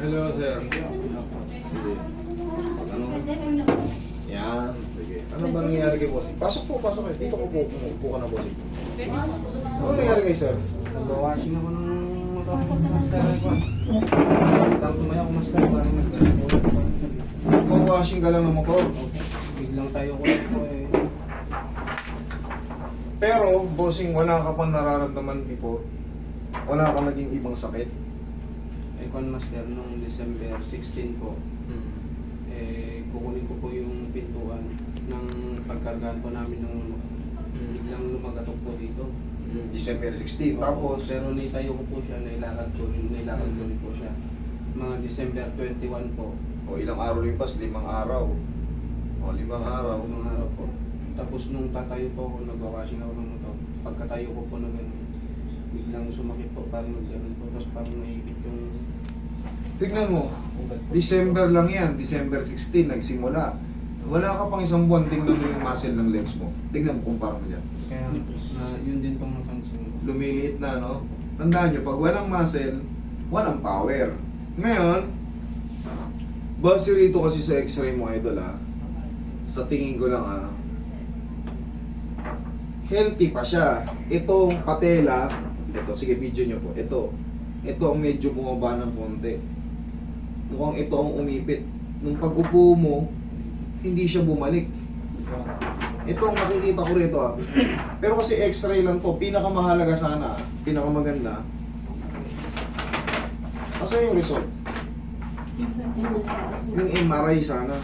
Hello, sir. Sige. Ano? Yan. Sige. Ano ba nangyayari kay bossing? Pasok po, pasok kayo. Dito ko po. Upo ka na, bossing. Ano nangyayari kay sir? Nag-washing ako ng master ko. Tapos tumaya ako master para Mag-washing ka lang ng motor. biglang tayo ko po eh. Pero, bossing, wala ka pang nararamdaman before. Wala ka naging ibang sakit. Icon master nung December 16 po. Kukunin ko po yung pintuan ng pagkargaan po namin ng biglang lumagatok po dito. December 16. Tapos, pero naitayo ko po siya, nailakad ko rin po siya. Mga December 21 po. o ilang araw limpas, 5 araw. O 5 araw. Mga araw po. Tapos nung tatayo po ako, nag-washing ako ng motor. Pagkatayo ko po na gano'n, biglang sumakit po, parang nag-gano'n po. Tapos parang naipit yung Tignan mo, ugat po. December lang yan, December 16, nagsimula. Wala ka pang isang buwan, tingnan mo yung muscle ng legs mo. Tignan mo kung parang yan. Kaya yun din pong napansin ko. Lumiliit na, no? Tandaan nyo, pag walang muscle, walang power. Ngayon, base rito kasi sa x-ray mo, idol, ha? Sa tingin ko lang, healthy pa siya. Itong patela, ito, sige, video nyo po. Ito ang medyo bumaba ng konti. Mukhang ito ang umipit. Nung pag-upo mo, hindi siya bumalik. Ito ang nakikita ko rito, Pero kasi x-ray lang to, pinakamahalaga sana, pinakamaganda. Kasi yung result, yung MRI sana.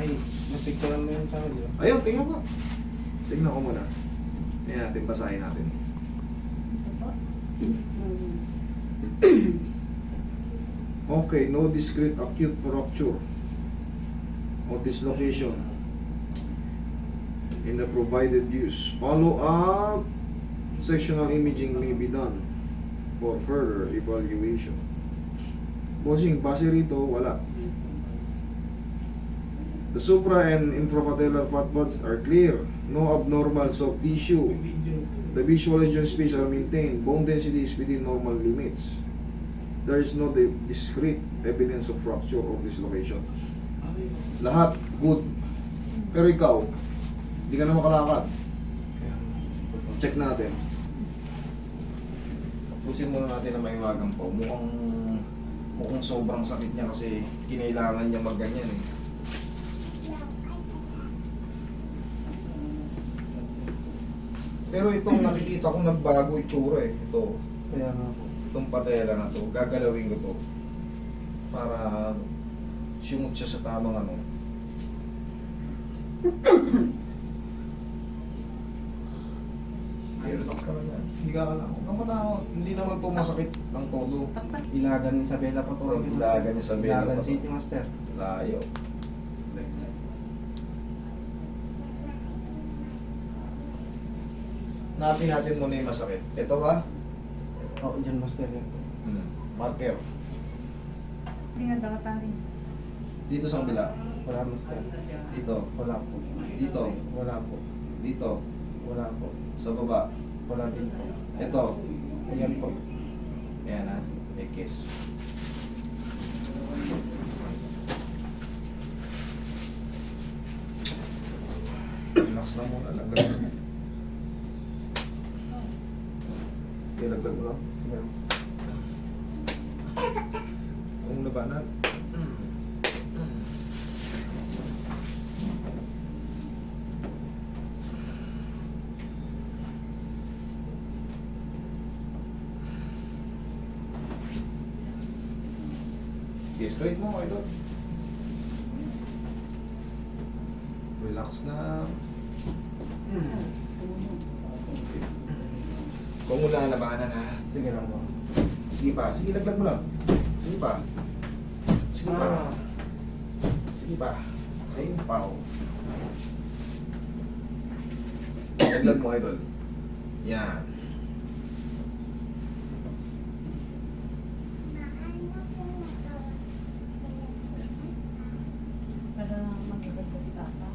Ay, napicturean mo yun sa akin. Ayun, tingnan mo. Tingnan ko muna. Ayan natin, basahin natin. Okay, no discrete acute fracture or dislocation in the provided use. Follow-up sectional imaging may be done for further evaluation. Bossing, base rito, wala. The supra and infrapatellar fat pads are clear. No abnormal soft tissue. The visual lesion space are maintained. Bone density is within normal limits. There is no discrete evidence of fracture or dislocation. Lahat good. Pero ikaw, hindi ka na makalakad. Check natin. Tapusin muna natin na may magang po. Mukhang sobrang sakit niya kasi kinailangan niya magganyan eh. Pero itong nakikita kong nagbago itsura eh. Ito. Kaya nga po. Itong patela na to, gagalawin ko to para sumot siya sa tamang ano. Ay, relax ka lang yan. Higa ka lang. Huwag kang matakot. Hindi naman to masakit ng todo. Ilagan ni Isabela pa po. From Ilagan ni Isabela Ilagan pa po. City Master. Layo. Napin natin muna yung masakit. Ito ba? Oo, dyan Master yan. Marker. Tingnan daw ka rin. Dito sa kabila. Wala Master. Dito. Wala po. Dito. Wala po. Dito. Wala po. Sa baba. Wala din po. Ito. Ayan po. Ayan na. May kiss. Relax lang muna. Lagdag. Okay, lagdag mo lang. Ayan. Kung labanan. Okay, straight mo, idol. Relax na. Kung wala labanan na. Sige lang po. Sige pa, sige laglag mo lang. Sige pa. Sige pa. Sige pa. Ayun pa. Laglag mo, idol. Yan. Para mag-ibig kasi tata.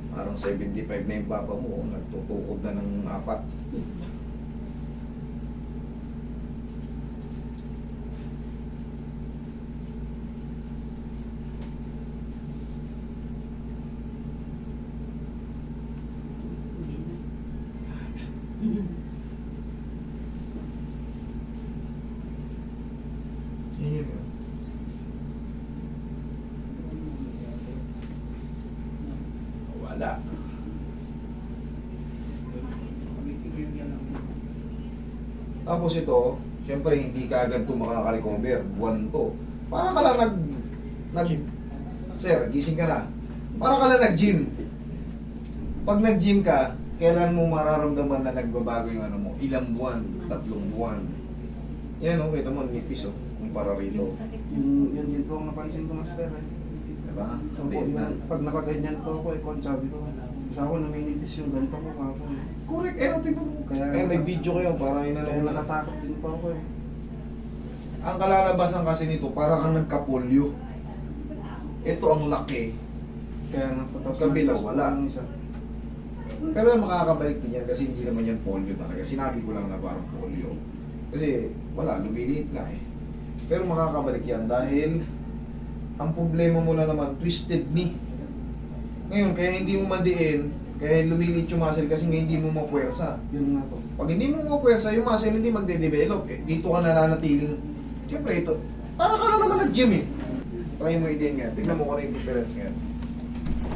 Parang 75 na yung papa mo. Nagtutukod na ng 4. Yun yun. Wala. Tapos ito, syempre hindi ka agad ito makaka-recover. Buwan to. Parang ka lang Sir, gising ka na. Parang ka lang nag-gym. Pag nag-gym ka, kailan mo mararamdaman na nagbabago yung ano mo? Ilang buwan? 3 buwan. Yan o, kita mo, nipis o. Kumpara rito. Yung sakit na Yun din po ang napansin ko, master. Diba? Opo, Update na. pag nakaganyan po ako, sabi ko, sa ako naminipis yung ganito ko ako. Correct, eh, tingnan mo. Kaya- Kaya may video kayo para Kaya inano na. natatakot din po ako eh. Ang kalalabasan kasi nito, parang kang nagkapolyo. Ito ang laki. Kaya napatas Kabilang wala. Isa. Pero makakabalik din yan kasi hindi naman yan polio talaga. Sinabi ko lang na parang polio. Kasi wala, lumiliit nga eh. Pero makakabalik yan dahil ang problema mo na naman, twisted knee. Ngayon, kaya hindi mo madiin, kaya lumiliit yung muscle kasi nga hindi mo mapuwersa. Yun nga po. Pag hindi mo mapuwersa, yung muscle hindi magde-develop eh. Dito ka nananatiling, siyempre ito, para ka lang naman nag-gym eh. Try mo i-din nga, tignan mo kung ano yung difference nga.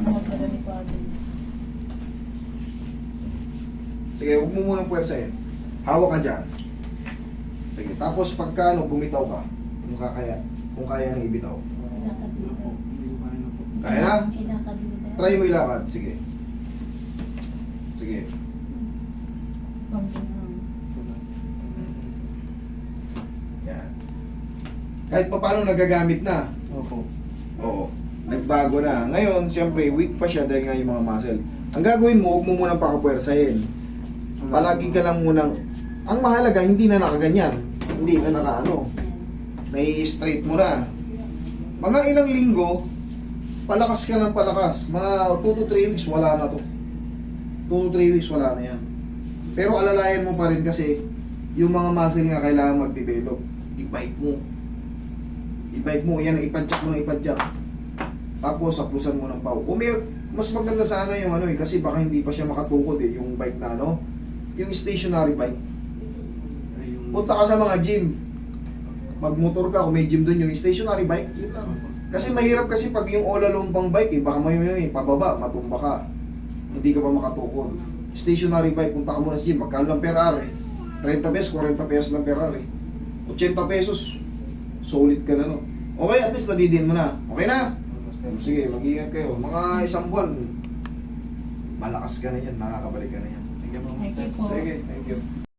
mga delikado. Sige, huwag mo munang puwersahin. Hawak ka dyan. Sige, tapos pagka ano, bumitaw ka, kung kaya nang ibitaw. Ilakad dito. Hindi ko kaya na po. Kaya na? Ilakad dito. Try mo ilakad, sige. Sige. Konti lang. Yan. Kahit pa paano nagagamit na. Opo. Oo. Nagbago na. Ngayon, siyempre, weak pa siya dahil nga yung mga muscle. Ang gagawin mo, huwag mo munang pakapuwersahin. Palagi ka lang munang, ang mahalaga, hindi na nakaganyan. Hindi na nakaano. Nai-straight mo na. Mga ilang linggo, palakas ka ng palakas. Mga 2 to 3 weeks, wala na to. 2 to 3 weeks, wala na yan. Pero alalayan mo pa rin kasi, yung mga muscle nga kailangan mag-develop. I-bike mo. I-bike mo, yan, ipadyak mo na ipadyak. Tapos, saplusan mo ng pau. Mas maganda sana yung ano eh, kasi baka hindi pa siya makatukod eh, yung bike na ano. Yung stationary bike. Ay, yung... Punta ka sa mga gym. Magmotor ka, kung may gym doon yung stationary bike, yun lang. Kasi mahirap kasi pag yung all alone pang bike eh, baka may pababa, matumba ka. Hindi ka pa makatukod. Stationary bike, punta ka muna sa gym, magkano lang per hour eh. 30 pesos, 40 pesos lang per hour eh. 80 pesos, solid ka na no. Okay, at least nadidiin mo na. Okay na? Sige, mag-iingat kayo. Mga 1 buwan, malakas ka na yan, nakakabalik ka na yan. Sige po, Thank master. you po. Sige, thank you.